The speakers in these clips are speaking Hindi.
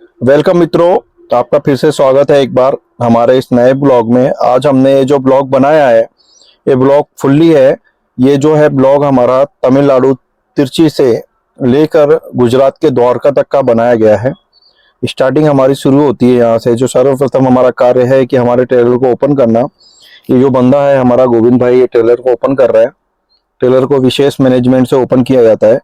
वेलकम मित्रों, आपका फिर से स्वागत है एक बार हमारे इस नए ब्लॉग में। आज हमने ये जो ब्लॉग बनाया है, ये ब्लॉग फुल्ली है। ये जो है ब्लॉग हमारा तमिलनाडु तिरची से लेकर गुजरात के द्वारका तक का बनाया गया है। स्टार्टिंग हमारी शुरू होती है यहाँ से। जो सर्वप्रथम हमारा कार्य है कि हमारे ट्रेलर को ओपन करना। ये जो बंदा है हमारा गोविंद भाई, ये ट्रेलर को ओपन कर रहा है। ट्रेलर को विशेष मैनेजमेंट से ओपन किया जाता है।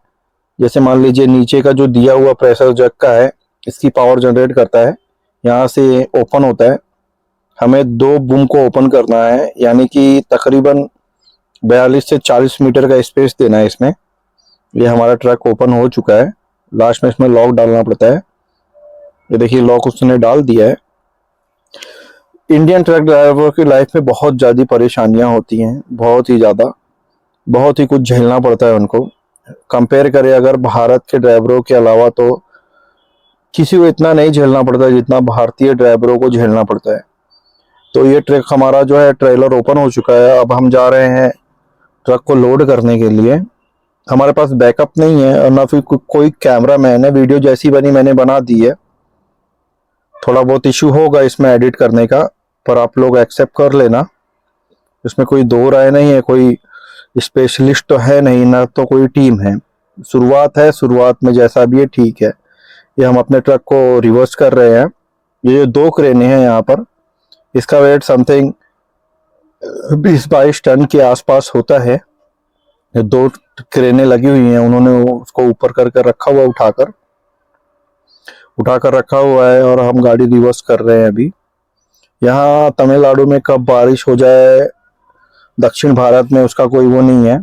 जैसे मान लीजिए नीचे का जो दिया हुआ प्रेशर जग का है, इसकी पावर जनरेट करता है, यहाँ से ओपन होता है। हमें दो बूम को ओपन करना है, यानी कि तकरीबन 42 से 40 मीटर का स्पेस देना है इसमें। ये हमारा ट्रक ओपन हो चुका है। लास्ट में इसमें लॉक डालना पड़ता है। ये देखिए लॉक उसने डाल दिया है। इंडियन ट्रक ड्राइवर की लाइफ में बहुत ज़्यादा परेशानियां होती हैं, बहुत ही ज़्यादा, बहुत ही कुछ झेलना पड़ता है उनको। कंपेयर करें अगर भारत के ड्राइवरों के अलावा, तो किसी को इतना नहीं झेलना पड़ता जितना भारतीय ड्राइवरों को झेलना पड़ता है। तो ये ट्रक हमारा जो है ट्रेलर ओपन हो चुका है। अब हम जा रहे हैं ट्रक को लोड करने के लिए। हमारे पास बैकअप नहीं है और ना फिर कोई कैमरा मैन है। वीडियो जैसी बनी मैंने बना दी है। थोड़ा बहुत इशू होगा इसमें एडिट करने का, पर आप लोग एक्सेप्ट कर लेना। इसमें कोई दो राय नहीं है। कोई स्पेशलिस्ट तो है नहीं, ना तो कोई टीम है। शुरुआत है, शुरुआत में जैसा भी है ठीक है। ये हम अपने ट्रक को रिवर्स कर रहे हैं। ये दो क्रेनें हैं यहाँ पर। इसका वेट समथिंग 20-22 टन के आसपास होता है। ये दो क्रेनें लगी हुई हैं, उन्होंने उसको ऊपर कर रखा हुआ, उठाकर रखा हुआ है और हम गाड़ी रिवर्स कर रहे हैं अभी। यहाँ तमिलनाडु में कब बारिश हो जाए, दक्षिण भारत में उसका कोई वो नहीं है।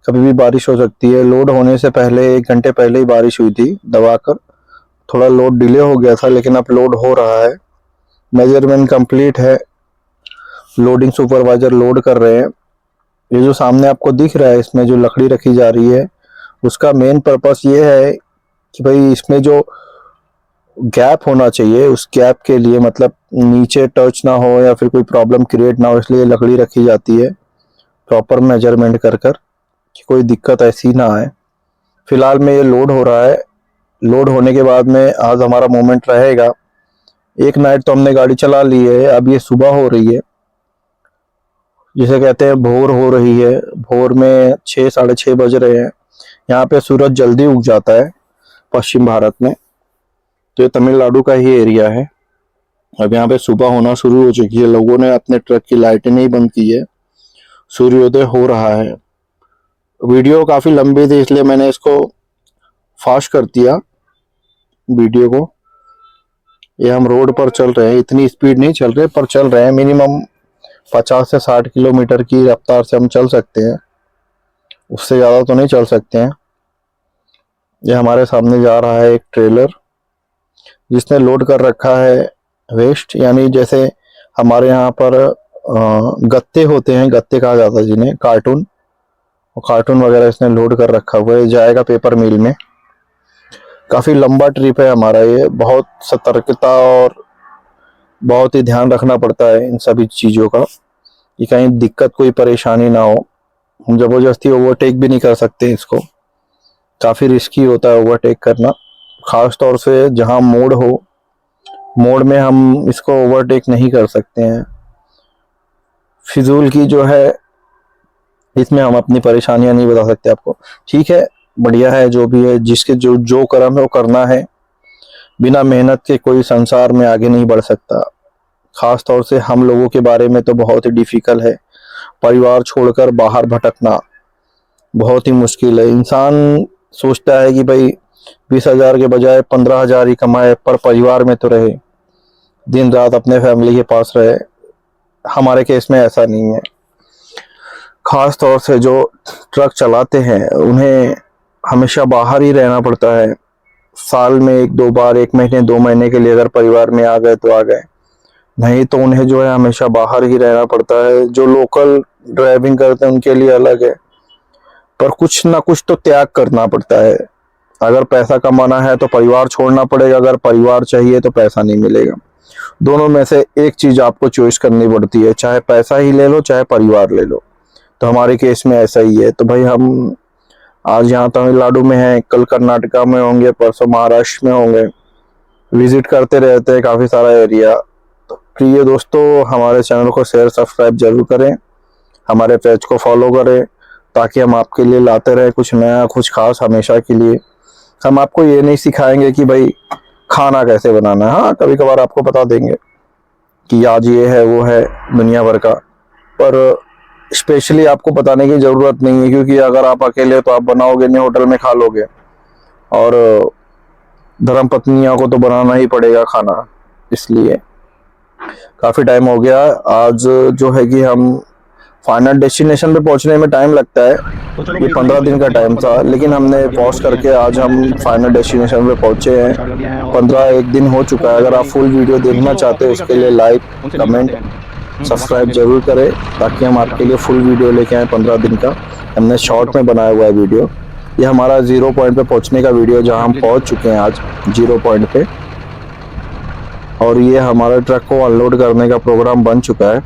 कभी भी बारिश हो सकती है। लोड होने से पहले 1 घंटे पहले ही बारिश हुई थी दबाकर। थोड़ा लोड डिले हो गया था, लेकिन अब लोड हो रहा है। मेजरमेंट कंप्लीट है। लोडिंग सुपरवाइजर लोड कर रहे हैं। ये जो सामने आपको दिख रहा है, इसमें जो लकड़ी रखी जा रही है, उसका मेन पर्पस ये है कि भाई इसमें जो गैप होना चाहिए, उस गैप के लिए, मतलब नीचे टच ना हो या फिर कोई प्रॉब्लम क्रिएट ना हो, इसलिए लकड़ी रखी जाती है प्रॉपर मेजरमेंट कर कि कोई दिक्कत ऐसी ना आए। फिलहाल में ये लोड हो रहा है। लोड होने के बाद में आज हमारा मूवमेंट रहेगा। एक नाइट तो हमने गाड़ी चला ली है। अब ये सुबह हो रही है, जिसे कहते हैं भोर हो रही है। भोर में 6-6:30 बज रहे हैं। यहाँ पे सूरज जल्दी उग जाता है पश्चिम भारत में। तो ये तमिलनाडु का ही एरिया है। अब यहाँ पे सुबह होना शुरू हो चुकी है। लोगों ने अपने ट्रक की लाइटें नहीं बंद की है। सूर्योदय हो रहा है। वीडियो काफी लंबी थी, इसलिए मैंने इसको फास्ट कर दिया वीडियो को। ये हम रोड पर चल रहे हैं, इतनी स्पीड नहीं चल रहे, पर चल रहे हैं। मिनिमम 50 से 60 किलोमीटर की रफ्तार से हम चल सकते हैं, उससे ज़्यादा तो नहीं चल सकते हैं। ये हमारे सामने जा रहा है एक ट्रेलर, जिसने लोड कर रखा है वेस्ट, यानी जैसे हमारे यहाँ पर गत्ते होते हैं, गत्ते कहा जाता है जिन्हें, कार्टून, और कार्टून वगैरह इसने लोड कर रखा हुआ है। जाएगा पेपर मिल में। काफ़ी लंबा ट्रिप है हमारा ये। बहुत सतर्कता और बहुत ही ध्यान रखना पड़ता है इन सभी चीज़ों का, कि कहीं दिक्कत कोई परेशानी ना हो। हम ज़बरदस्ती ओवरटेक भी नहीं कर सकते इसको। काफ़ी रिस्की होता है ओवरटेक करना, ख़ास तौर से जहाँ मोड़ हो। मोड़ में हम इसको ओवरटेक नहीं कर सकते हैं। फिजूल की जो है, इसमें हम अपनी परेशानियां नहीं बता सकते आपको। ठीक है, बढ़िया है, जो भी है, जिसके जो जो कर्म है वो करना है। बिना मेहनत के कोई संसार में आगे नहीं बढ़ सकता। खास तौर से हम लोगों के बारे में तो बहुत ही डिफिकल्ट है। परिवार छोड़कर बाहर भटकना बहुत ही मुश्किल है। इंसान सोचता है कि भाई 20,000 के बजाय 15,000 ही कमाए, पर परिवार में तो रहे, दिन रात अपने फैमिली के पास रहे। हमारे केस में ऐसा नहीं है। खास तौर से जो ट्रक चलाते हैं, उन्हें हमेशा बाहर ही रहना पड़ता है। साल में 1-2 बार, 1 महीने 2 महीने के लिए अगर परिवार में आ गए तो आ गए, नहीं तो उन्हें जो है हमेशा बाहर ही रहना पड़ता है। जो लोकल ड्राइविंग करते हैं उनके लिए अलग है, पर कुछ ना कुछ तो त्याग करना पड़ता है। अगर पैसा कमाना है तो परिवार छोड़ना पड़ेगा, अगर परिवार चाहिए तो पैसा नहीं मिलेगा। दोनों में से एक चीज आपको चॉइस करनी पड़ती है, चाहे पैसा ही ले लो चाहे परिवार ले लो। तो हमारे केस में ऐसा ही है। तो भाई हम आज यहाँ तमिलनाडु में हैं, कल कर्नाटका में होंगे, परसों महाराष्ट्र में होंगे, विजिट करते रहते हैं काफ़ी सारा एरिया। तो प्रिय दोस्तों, हमारे चैनल को शेयर सब्सक्राइब जरूर करें, हमारे पेज को फॉलो करें, ताकि हम आपके लिए लाते रहें कुछ नया कुछ खास हमेशा के लिए। हम आपको ये नहीं सिखाएंगे कि भाई खाना कैसे बनाना है, हाँ कभी कभार आपको बता देंगे कि आज ये है वो है दुनिया भर का, पर स्पेशली आपको बताने की ज़रूरत नहीं है, क्योंकि अगर आप अकेले तो आप बनाओगे नहीं, होटल में खा लोगे, और धर्म पत्नियों को तो बनाना ही पड़ेगा खाना। इसलिए काफ़ी टाइम हो गया। आज जो है कि हम फाइनल डेस्टिनेशन पे पहुंचने में टाइम लगता है, ये 15 दिन का टाइम था, लेकिन हमने पॉज करके आज हम फाइनल डेस्टिनेशन पे पहुंचे हैं। 15 दिन हो चुका है। अगर आप फुल वीडियो देखना चाहते हैं उसके लिए लाइक कमेंट सब्सक्राइब जरूर करें, ताकि हम आपके लिए फुल वीडियो लेके आए 15 दिन का। हमने शॉर्ट में बनाया हुआ है वीडियो। ये हमारा 0 पॉइंट पे पहुंचने का वीडियो, जहां हम पहुंच चुके हैं आज 0 पॉइंट पे, और ये हमारे ट्रक को अनलोड करने का प्रोग्राम बन चुका है।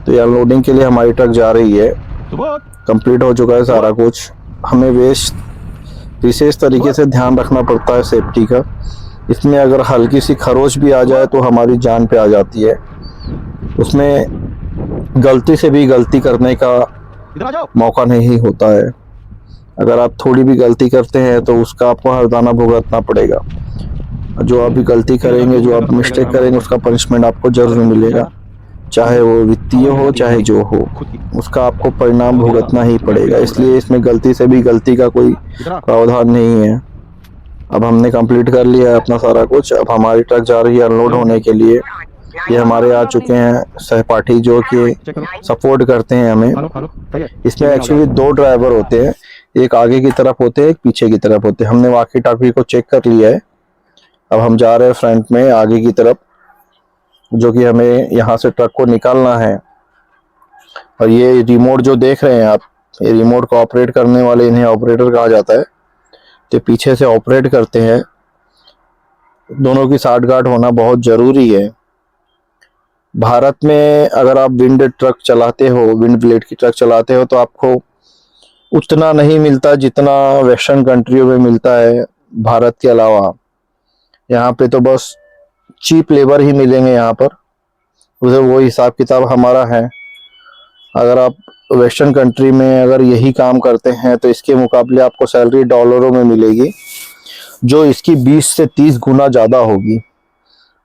तो ये अनलोडिंग के लिए हमारी ट्रक जा रही है, कंप्लीट हो चुका है सारा कुछ। हमें विशेष तरीके से ध्यान रखना पड़ता है सेफ्टी का। इसमें अगर हल्की सी खरोच भी आ जाए तो हमारी जान पे आ जाती है। उसमें गलती से भी गलती करने का मौका नहीं होता है। अगर आप थोड़ी भी गलती करते हैं तो उसका आपको हरजाना भुगतना पड़ेगा। जो आप भी गलती करेंगे, जो आप मिस्टेक करेंगे, उसका पनिशमेंट आपको जरूर मिलेगा, चाहे वो वित्तीय हो चाहे जो हो, उसका आपको परिणाम भुगतना ही पड़ेगा। इसलिए इसमें गलती से भी गलती का कोई प्रावधान नहीं है। अब हमने कंप्लीट कर लिया है अपना सारा कुछ। अब हमारी ट्रक जा रही है अनलोड होने के लिए। ये हमारे आ चुके हैं सहपाठी जो कि सपोर्ट करते हैं हमें। इसमें एक्चुअली 2 ड्राइवर होते हैं, एक आगे की तरफ होते हैं, एक पीछे की तरफ होते हैं। हमने वाकी टाकी को चेक कर लिया है। अब हम जा रहे हैं फ्रंट में आगे की तरफ, जो कि हमें यहाँ से ट्रक को निकालना है। और ये रिमोट जो देख रहे हैं आप, ये रिमोट को ऑपरेट करने वाले, इन्हें ऑपरेटर कहा जाता है। तो पीछे से ऑपरेट करते हैं। दोनों की साठगांठ होना बहुत ज़रूरी है। भारत में अगर आप विंड ट्रक चलाते हो, विंड ब्लेड की ट्रक चलाते हो, तो आपको उतना नहीं मिलता जितना वेस्टर्न कंट्रियों में मिलता है भारत के अलावा। यहाँ पे तो बस चीप लेबर ही मिलेंगे यहाँ पर, उसे वो हिसाब किताब हमारा है। अगर आप वेस्टर्न कंट्री में अगर यही काम करते हैं तो इसके मुकाबले आपको सैलरी डॉलरों में मिलेगी, जो इसकी 20 से 30 गुना ज़्यादा होगी।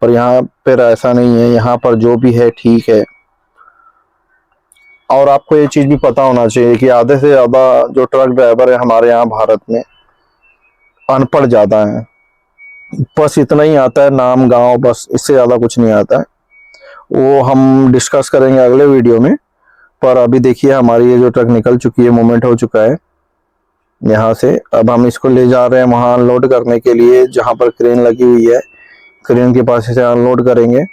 पर यहाँ पर ऐसा नहीं है, यहाँ पर जो भी है ठीक है। और आपको ये चीज़ भी पता होना चाहिए कि आधे से ज़्यादा जो ट्रक ड्राइवर है हमारे यहाँ भारत में अनपढ़ ज़्यादा हैं। बस इतना ही आता है नाम गांव, बस इससे ज़्यादा कुछ नहीं आता है। वो हम डिस्कस करेंगे अगले वीडियो में। पर अभी देखिए हमारी ये जो ट्रक निकल चुकी है, मूवमेंट हो चुका है यहाँ से। अब हम इसको ले जा रहे हैं वहाँ अनलोड करने के लिए, जहाँ पर क्रेन लगी हुई है। क्रेन के पास से अनलोड करेंगे।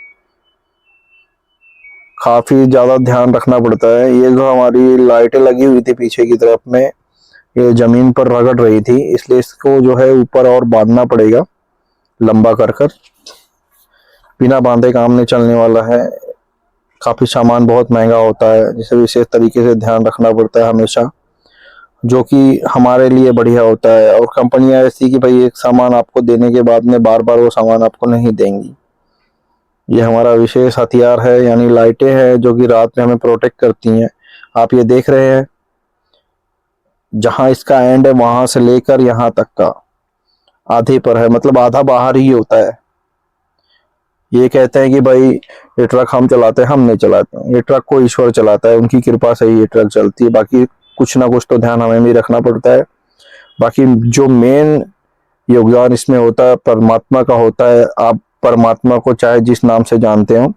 काफ़ी ज़्यादा ध्यान रखना पड़ता है। ये जो हमारी लाइटें लगी हुई थी पीछे की तरफ में, ये ज़मीन पर रगड़ रही थी, इसलिए इसको जो है ऊपर और बांधना पड़ेगा लंबा कर कर। बिना बांधे काम नहीं चलने वाला है। काफ़ी सामान बहुत महंगा होता है, जिसे विशेष तरीके से ध्यान रखना पड़ता है हमेशा, जो कि हमारे लिए बढ़िया होता है। और कंपनियां ऐसी कि भाई एक सामान आपको देने के बाद में बार बार वो सामान आपको नहीं देंगी। ये हमारा विशेष हथियार है, यानी लाइटें हैं, जो कि रात में हमें प्रोटेक्ट करती हैं। आप ये देख रहे हैं, जहाँ इसका एंड है वहां से लेकर यहाँ तक का आधे पर है, मतलब आधा बाहर ही होता है। ये कहते हैं कि भाई ये ट्रक हम चलाते हैं, हम नहीं चलाते। ये ट्रक को ईश्वर चलाता है, उनकी कृपा से ही ये ट्रक चलती है। बाकी कुछ ना कुछ तो ध्यान हमें भी रखना पड़ता है। बाकी जो मेन योगदान इसमें होता है परमात्मा का होता है। आप परमात्मा को चाहे जिस नाम से जानते हो,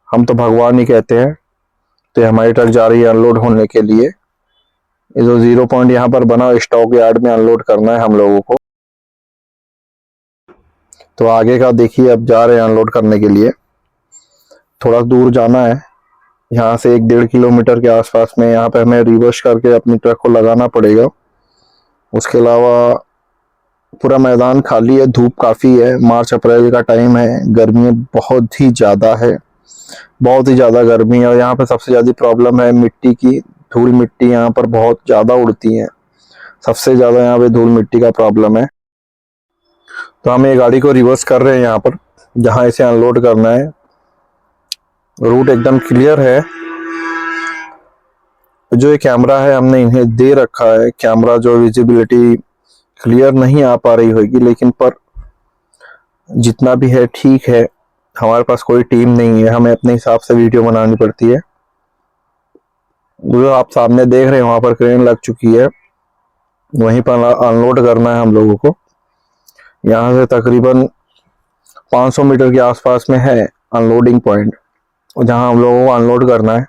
हम तो भगवान ही कहते हैं। तो हमारी ट्रक जा रही है अनलोड होने के लिए। ये जो 0 पॉइंट यहाँ पर बना, स्टॉक यार्ड में अनलोड करना है हम लोगों को। तो आगे का देखिए, अब जा रहे हैं अनलोड करने के लिए। थोड़ा दूर जाना है, यहाँ से 1-1.5 किलोमीटर के आसपास में। यहाँ पे हमें रिवर्स करके अपनी ट्रक को लगाना पड़ेगा। उसके अलावा पूरा मैदान खाली है, धूप काफ़ी है, मार्च अप्रैल का टाइम है, गर्मी बहुत ही ज़्यादा है, बहुत ही ज़्यादा गर्मी है। और यहाँ पे सबसे ज़्यादा प्रॉब्लम है मिट्टी की। धूल मिट्टी यहाँ पर बहुत ज़्यादा उड़ती है, सबसे ज़्यादा यहाँ पे धूल मिट्टी का प्रॉब्लम है। तो हम ये गाड़ी को रिवर्स कर रहे हैं यहाँ पर, जहाँ इसे अनलोड करना है। रूट एकदम क्लियर है। जो ये कैमरा है हमने इन्हें दे रखा है, कैमरा जो विजिबिलिटी क्लियर नहीं आ पा रही होगी, लेकिन पर जितना भी है ठीक है। हमारे पास कोई टीम नहीं है, हमें अपने हिसाब से वीडियो बनानी पड़ती है। जो आप सामने देख रहे हैं वहां पर क्रेन लग चुकी है, वहीं पर अनलोड करना है हम लोगों को। यहाँ से तकरीबन 500 मीटर के आसपास में है अनलोडिंग पॉइंट, जहां हम लोगों को अनलोड करना है।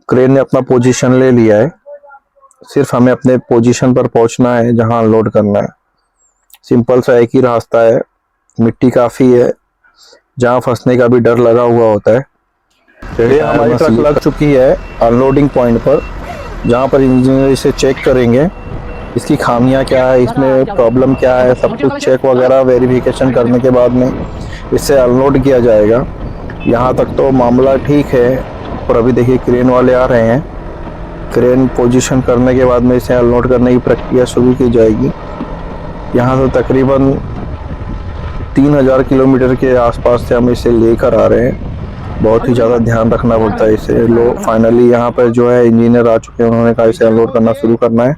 क्रेन ने अपना पोजीशन ले लिया है, सिर्फ हमें अपने पोजीशन पर पहुंचना है जहां अनलोड करना है। सिंपल सा एक ही रास्ता है, मिट्टी काफ़ी है, जहां फंसने का भी डर लगा हुआ होता है। ये हमारी ट्रक लग चुकी है अनलोडिंग पॉइंट पर, जहां पर इंजीनियर इसे चेक करेंगे, इसकी खामियां क्या है, इसमें प्रॉब्लम क्या है, सब कुछ चेक वगैरह वेरिफिकेशन करने के बाद में इसे अनलोड किया जाएगा। यहाँ तक तो मामला ठीक है, पर अभी देखिए क्रेन वाले आ रहे हैं। क्रेन पोजीशन करने के बाद में इसे अनलोड करने की प्रक्रिया शुरू की जाएगी। यहाँ से तकरीबन 3000 किलोमीटर के आसपास से हम इसे लेकर आ रहे हैं। बहुत ही ज़्यादा ध्यान रखना पड़ता है इसे। फाइनली यहाँ पर जो है इंजीनियर आ चुके हैं, उन्होंने कहा इसे अनलोड करना शुरू करना है।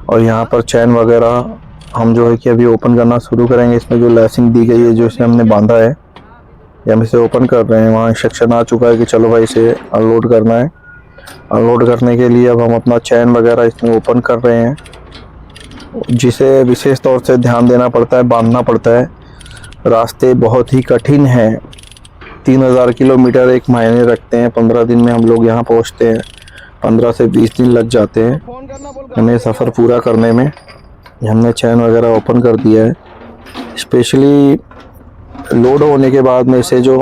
और यहाँ पर चैन वगैरह हम जो है कि अभी ओपन करना शुरू करेंगे। इसमें जो लैसिंग दी गई है, जो इसे हमने बांधा है, ये हम इसे ओपन कर रहे हैं। वहाँ इंस्ट्रक्शन आ चुका है कि चलो भाई इसे अनलोड करना है। अनलोड करने के लिए अब हम अपना चैन वगैरह इसमें ओपन कर रहे हैं, जिसे विशेष तौर से ध्यान देना पड़ता है, बांधना पड़ता है। रास्ते बहुत ही कठिन हैं। 3000 किलोमीटर एक महीने रखते हैं, 15 दिन में हम लोग यहाँ पहुँचते हैं। 15 से 20 दिन लग जाते हैं हमें सफ़र पूरा करने में। हमने चैन वगैरह ओपन कर दिया है। स्पेशली लोड होने के बाद में इसे जो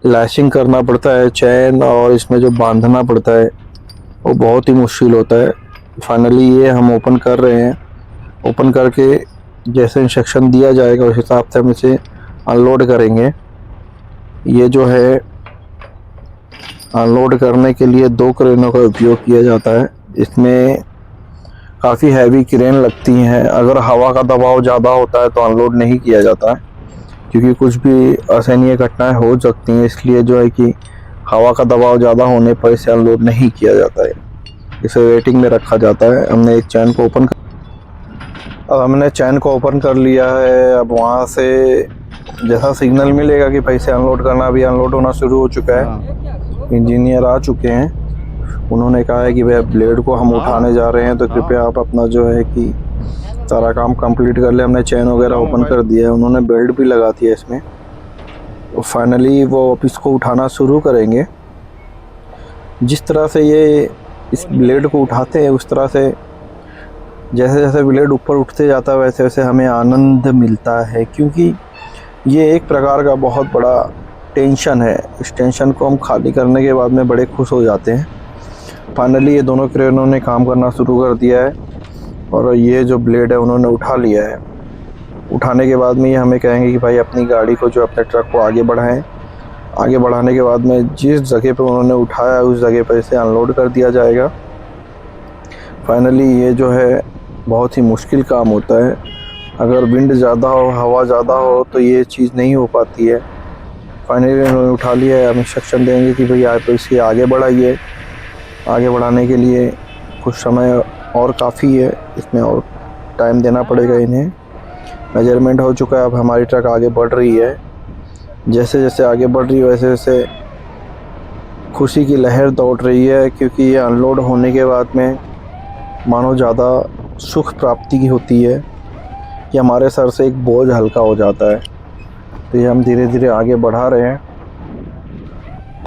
लैशिंग करना पड़ता है चैन, और इसमें जो बांधना पड़ता है, वो बहुत ही मुश्किल होता है। फाइनली ये हम ओपन कर रहे हैं। ओपन करके जैसे इंस्ट्रक्शन दिया जाएगा उस हिसाब से हम इसे अनलोड करेंगे। ये जो है अनलोड करने के लिए 2 क्रेनों का उपयोग किया जाता है। इसमें काफ़ी हैवी क्रेन लगती हैं। अगर हवा का दबाव ज़्यादा होता है तो अनलोड नहीं किया जाता है, क्योंकि कुछ भी असहनीय घटनाएं हो सकती हैं। इसलिए जो है कि हवा का दबाव ज़्यादा होने पर इसे अनलोड नहीं किया जाता है, इसे वेटिंग में रखा जाता है। हमने एक चैन को ओपन अब हमने चैन को ओपन कर लिया है। अब वहाँ से जैसा सिग्नल मिलेगा कि भाई से अनलोड करना, अभी अनलोड होना शुरू हो चुका है। इंजीनियर आ चुके हैं, उन्होंने कहा है कि भाई ब्लेड को हम उठाने जा रहे हैं, तो कृपया आप अपना जो है कि सारा काम कंप्लीट कर ले। हमने चैन वगैरह ओपन कर दिया है, उन्होंने बेल्ट भी लगा दिया इसमें। तो फाइनली वो इसको उठाना शुरू करेंगे। जिस तरह से ये इस ब्लेड को उठाते हैं, उस तरह से जैसे जैसे ब्लेड ऊपर उठते जाता है वैसे वैसे हमें आनंद मिलता है, क्योंकि ये एक प्रकार का बहुत बड़ा टेंशन है। इस टेंशन को हम खाली करने के बाद में बड़े खुश हो जाते हैं। फाइनली ये दोनों क्रेनों ने काम करना शुरू कर दिया है, और ये जो ब्लेड है उन्होंने उठा लिया है। उठाने के बाद में ये हमें कहेंगे कि भाई अपनी गाड़ी को, जो अपने ट्रक को आगे बढ़ाएं। आगे बढ़ाने के बाद में जिस जगह पे उन्होंने उठाया उस जगह पर इसे अनलोड कर दिया जाएगा। फाइनली ये जो है बहुत ही मुश्किल काम होता है। अगर विंड ज़्यादा हो, हवा ज़्यादा हो, तो ये चीज़ नहीं हो पाती है। फाइनली उन्होंने उठा लिया है। हम इंस्ट्रक्शन देंगे कि भाई आप इसे आगे बढ़ाइए। आगे बढ़ाने के लिए कुछ समय और काफ़ी है, इसमें और टाइम देना पड़ेगा इन्हें। मेजरमेंट हो चुका है, अब हमारी ट्रक आगे बढ़ रही है। जैसे जैसे आगे बढ़ रही है वैसे वैसे खुशी की लहर दौड़ रही है, क्योंकि ये अनलोड होने के बाद में मानो ज़्यादा सुख प्राप्ति की होती है कि हमारे सर से एक बोझ हल्का हो जाता है। तो ये हम धीरे धीरे आगे बढ़ा रहे हैं।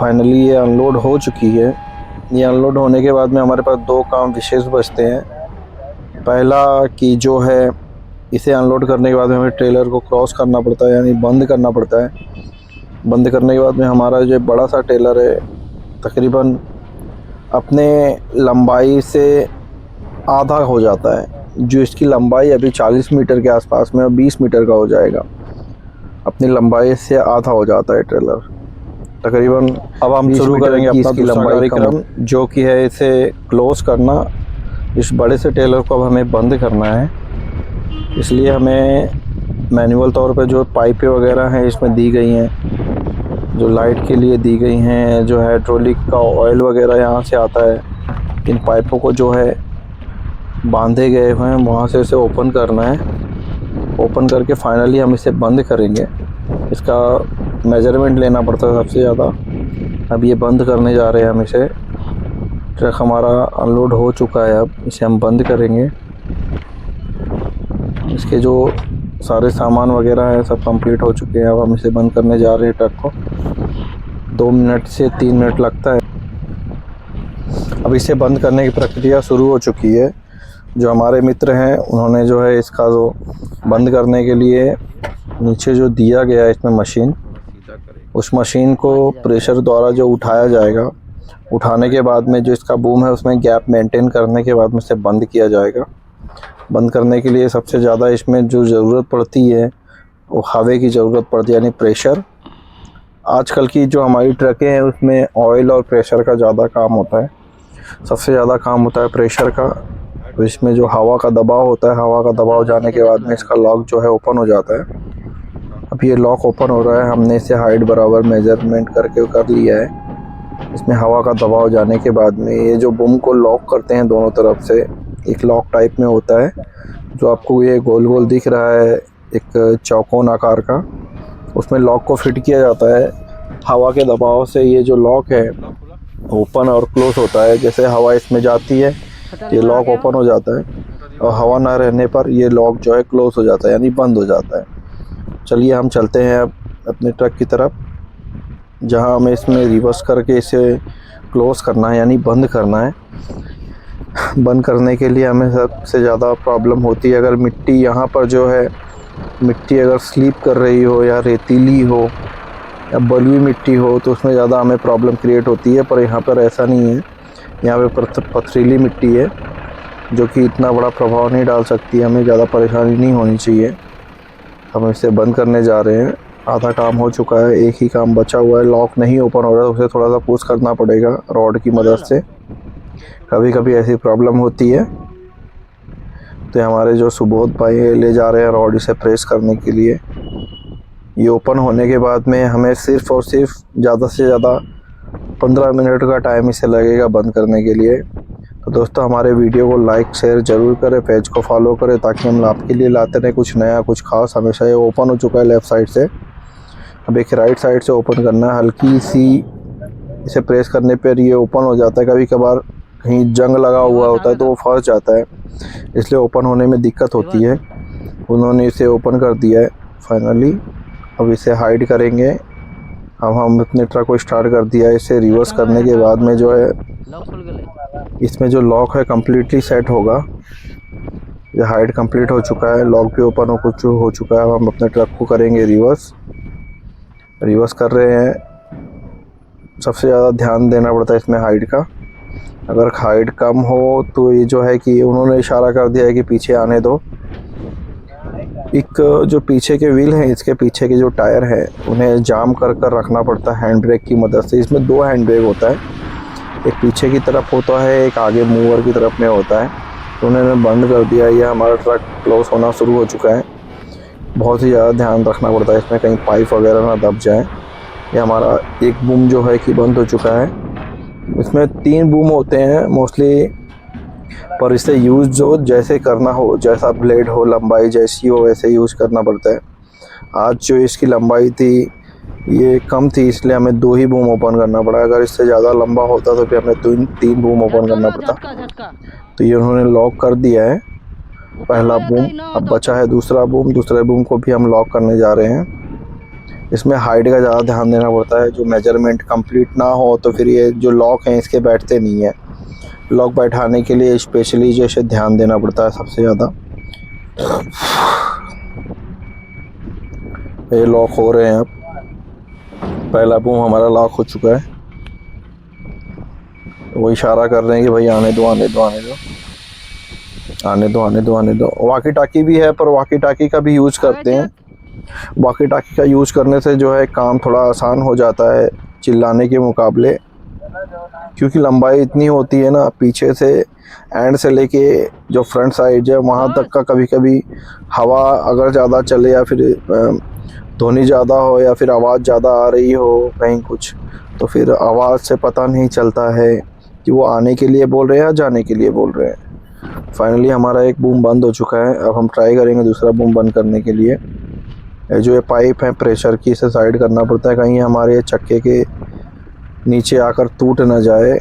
फाइनली ये अनलोड हो चुकी है। ये अनलोड होने के बाद में हमारे पास 2 काम विशेष बचते हैं। पहला कि जो है इसे अनलोड करने के बाद में हमें ट्रेलर को क्रॉस करना पड़ता है, यानी बंद करना पड़ता है। बंद करने के बाद में हमारा जो बड़ा सा ट्रेलर है तकरीबन अपने लंबाई से आधा हो जाता है। जो इसकी लंबाई अभी 40 मीटर के आसपास में 20 मीटर का हो जाएगा। अपनी लंबाई से आधा हो जाता है ट्रेलर तकरीबन। अब हम शुरू करेंगे अपना दूसरा कार्यक्रम, जो कि है इसे क्लोज करना। इस बड़े से ट्रेलर को अब हमें बंद करना है। इसलिए हमें मैनुअल तौर पे जो पाइपें वगैरह हैं इसमें दी गई हैं, जो लाइट के लिए दी गई हैं, जो हाइड्रोलिक का ऑयल वगैरह यहाँ से आता है, इन पाइपों को जो है बांधे गए हुए हैं, वहाँ से इसे ओपन करना है। ओपन करके फाइनली हम इसे बंद करेंगे। इसका मेजरमेंट लेना पड़ता है सबसे ज़्यादा। अब ये बंद करने जा रहे हैं हम इसे। ट्रक हमारा अनलोड हो चुका है, अब इसे हम बंद करेंगे। इसके जो सारे सामान वगैरह हैं सब कंप्लीट हो चुके हैं। अब हम इसे बंद करने जा रहे हैं ट्रक को। 2 मिनट से 3 मिनट लगता है। अब इसे बंद करने की प्रक्रिया शुरू हो चुकी है। जो हमारे मित्र हैं उन्होंने जो है इसका जो बंद करने के लिए नीचे जो दिया गया है इसमें मशीन, उस मशीन को प्रेशर द्वारा जो उठाया जाएगा, उठाने के बाद में जो इसका बूम है उसमें गैप मेंटेन करने के बाद में इसे बंद किया जाएगा। बंद करने के लिए सबसे ज़्यादा इसमें जो ज़रूरत पड़ती है वो हवा की ज़रूरत पड़ती है, यानी प्रेशर। आजकल की जो हमारी ट्रकें हैं उसमें ऑयल और प्रेशर का ज़्यादा काम होता है। सबसे ज़्यादा काम होता है प्रेशर का। तो इसमें जो हवा का दबाव होता है, हवा का दबाव जाने के बाद में इसका लॉक जो है ओपन हो जाता है। अब ये लॉक ओपन हो रहा है। हमने इसे हाइट बराबर मेजरमेंट करके कर लिया है। इसमें हवा का दबाव जाने के बाद में ये जो बूम को लॉक करते हैं दोनों तरफ से, एक लॉक टाइप में होता है जो आपको ये गोल गोल दिख रहा है, एक चौकोन आकार का, उसमें लॉक को फिट किया जाता है। हवा के दबाव से ये जो लॉक है ओपन और क्लोज होता है। जैसे हवा इसमें जाती है ये लॉक ओपन हो जाता है, और हवा ना रहने पर ये लॉक जो है क्लोज हो जाता है, यानी बंद हो जाता है। चलिए हम चलते हैं अब अपने ट्रक की तरफ, जहां हमें इसमें रिवर्स करके इसे क्लोज करना है, यानी बंद करना है। बंद करने के लिए हमें सबसे ज़्यादा प्रॉब्लम होती है अगर मिट्टी यहाँ पर जो है, मिट्टी अगर स्लीप कर रही हो या रेतीली हो या बलुई मिट्टी हो तो उसमें ज़्यादा हमें प्रॉब्लम क्रिएट होती है। पर यहाँ पर ऐसा नहीं है। यहाँ पे पथरीली मिट्टी है जो कि इतना बड़ा प्रभाव नहीं डाल सकती, हमें ज़्यादा परेशानी नहीं होनी चाहिए। हम इसे बंद करने जा रहे हैं। आधा काम हो चुका है, एक ही काम बचा हुआ है। लॉक नहीं ओपन हो रहा है, उसे थोड़ा सा पुश करना पड़ेगा रॉड की मदद से। कभी कभी ऐसी प्रॉब्लम होती है। तो हमारे जो सुबोध भाई ले जा रहे हैं रॉड इसे प्रेस करने के लिए। ये ओपन होने के बाद में हमें सिर्फ़ और सिर्फ ज़्यादा से ज़्यादा 15 मिनट का टाइम इसे लगेगा बंद करने के लिए। तो दोस्तों हमारे वीडियो को लाइक शेयर ज़रूर करें, पेज को फॉलो करें, ताकि हम आपके लिए लाते रहें कुछ नया कुछ खास। हमेशा ये ओपन हो चुका है लेफ़्ट साइड से, अब एक राइट साइड से ओपन करना है। हल्की सी इसे प्रेस करने पर ये ओपन हो जाता है। कभी कभार कहीं जंग लगा हुआ होता है तो वो फंस जाता है, इसलिए ओपन होने में दिक्कत होती है। उन्होंने इसे ओपन कर दिया है फाइनली। अब इसे हाइड करेंगे। अब हम अपने ट्रक को स्टार्ट कर दिया है। इसे रिवर्स करने के बाद में जो है इसमें जो लॉक है कम्प्लीटली सेट होगा। ये हाइड कंप्लीट हो चुका है, लॉक भी ओपन हो चुका है। अब हम अपने ट्रक को करेंगे रिवर्स कर रहे हैं। सबसे ज़्यादा ध्यान देना पड़ता है इसमें हाइट का। अगर हाइट कम हो तो ये जो है कि उन्होंने इशारा कर दिया है कि पीछे आने दो। एक जो पीछे के व्हील हैं, इसके पीछे के जो टायर हैं उन्हें जाम कर रखना पड़ता है हैंड ब्रेक की मदद से। इसमें 2 हैंड ब्रेक होता है, एक पीछे की तरफ होता है, एक आगे मूवर की तरफ में होता है। तो उन्होंने बंद कर दिया। ये हमारा ट्रक क्लोज होना शुरू हो चुका है। बहुत ही ज़्यादा ध्यान रखना पड़ता है इसमें, कहीं पाइप वगैरह ना दब जाए। ये हमारा एक बूम जो है कि बंद हो चुका है। इसमें 3 बूम होते हैं मोस्टली, पर इसे यूज़ जो जैसे करना हो, जैसा ब्लेड हो, लंबाई जैसी हो वैसे यूज़ करना पड़ता है। आज जो इसकी लंबाई थी ये कम थी, इसलिए हमें 2 ही बूम ओपन करना पड़ा। अगर इससे ज़्यादा लंबा होता तो फिर हमें 3 बूम ओपन करना पड़ता। तो ये उन्होंने लॉक कर दिया है पहला बूम। अब बचा है दूसरा बूम। दूसरे बूम को भी हम लॉक करने जा रहे हैं। इसमें हाइट का ज़्यादा ध्यान देना पड़ता है। जो मेजरमेंट कंप्लीट ना हो तो फिर ये जो लॉक हैं इसके बैठते नहीं है। लॉक बैठाने के लिए स्पेशली जो इसे ध्यान देना पड़ता है सबसे ज़्यादा। ये लॉक हो रहे हैं। अब पहला बूम हमारा लॉक हो चुका है। वो इशारा कर रहे हैं कि भाई आने दो आने दो आने दो आने दो आने दो आने दो। वाकी टाकी भी है, पर वाकी टाकी का भी यूज़ करते हैं। वाकी टाकी का यूज़ करने से जो है काम थोड़ा आसान हो जाता है चिल्लाने के मुकाबले। क्योंकि लंबाई इतनी होती है ना, पीछे से एंड से लेके जो फ्रंट साइड है वहाँ तक का कभी कभी हवा अगर ज़्यादा चले या फिर ध्वनि ज़्यादा हो या फिर आवाज़ ज़्यादा आ रही हो कहीं कुछ, तो फिर आवाज़ से पता नहीं चलता है कि वो आने के लिए बोल रहे हैं या जाने के लिए बोल रहे हैं। फाइनली हमारा एक बूम बंद हो चुका है। अब हम ट्राई करेंगे दूसरा बूम बंद करने के लिए। जो ये पाइप है प्रेशर की, इसे साइड करना पड़ता है, कहीं हमारे चक्के के नीचे आकर टूट ना जाए,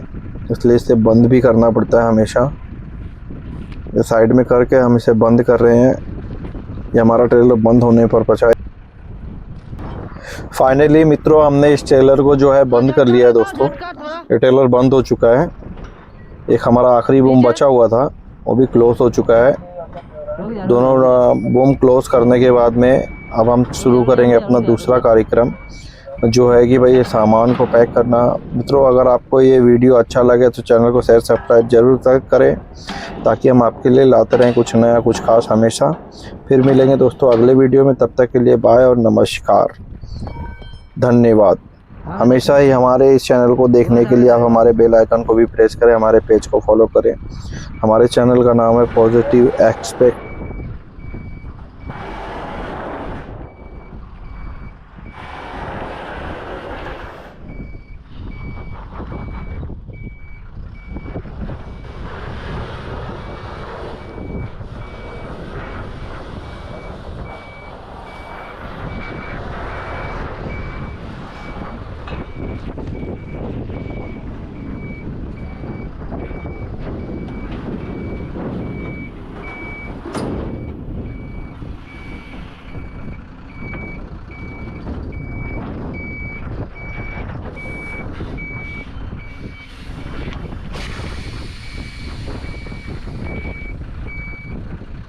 इसलिए इसे बंद भी करना पड़ता है हमेशा। ये साइड में करके हम इसे बंद कर रहे हैं। ये हमारा ट्रेलर बंद होने पर बचा है। फाइनली मित्रों, हमने इस ट्रेलर को जो है बंद कर लिया है दोस्तों। ये ट्रेलर बंद हो चुका है। एक हमारा आखिरी बूम बचा हुआ था, वो भी क्लोज हो चुका है। दोनों बूम क्लोज करने के बाद में अब हम शुरू करेंगे अपना दूसरा कार्यक्रम, जो है कि भाई ये सामान को पैक करना। मित्रों, अगर आपको ये वीडियो अच्छा लगे तो चैनल को शेयर सब्सक्राइब जरूर करें, ताकि हम आपके लिए लाते रहें कुछ नया कुछ खास हमेशा। फिर मिलेंगे दोस्तों अगले वीडियो में, तब तक के लिए बाय और नमस्कार, धन्यवाद। हमेशा ही हमारे इस चैनल को देखने के लिए आप हमारे बेल आइकन को भी प्रेस करें, हमारे पेज को फॉलो करें। हमारे चैनल का नाम है पॉजिटिव एक्सपेक्ट।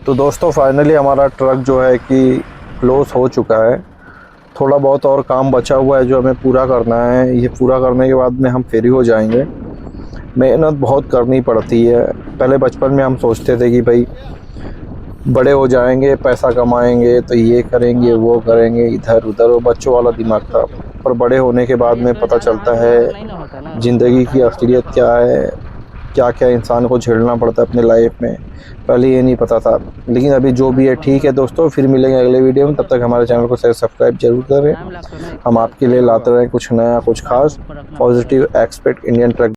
तो दोस्तों फाइनली हमारा ट्रक जो है कि क्लोज हो चुका है। थोड़ा बहुत और काम बचा हुआ है जो हमें पूरा करना है। ये पूरा करने के बाद में हम फ्री हो जाएंगे। मेहनत बहुत करनी पड़ती है। पहले बचपन में हम सोचते थे कि भाई बड़े हो जाएंगे, पैसा कमाएंगे तो ये करेंगे वो करेंगे, इधर उधर, वो बच्चों वाला दिमाग था। पर बड़े होने के बाद में पता चलता है ज़िंदगी की असलियत क्या है, क्या क्या इंसान को झेलना पड़ता है अपने लाइफ में। पहले ये नहीं पता था, लेकिन अभी जो भी है ठीक है दोस्तों। फिर मिलेंगे अगले वीडियो में, तब तक हमारे चैनल को शेयर सब्सक्राइब जरूर करें। हम आपके लिए लाते रहें कुछ नया कुछ खास। Positive expect Indian truck.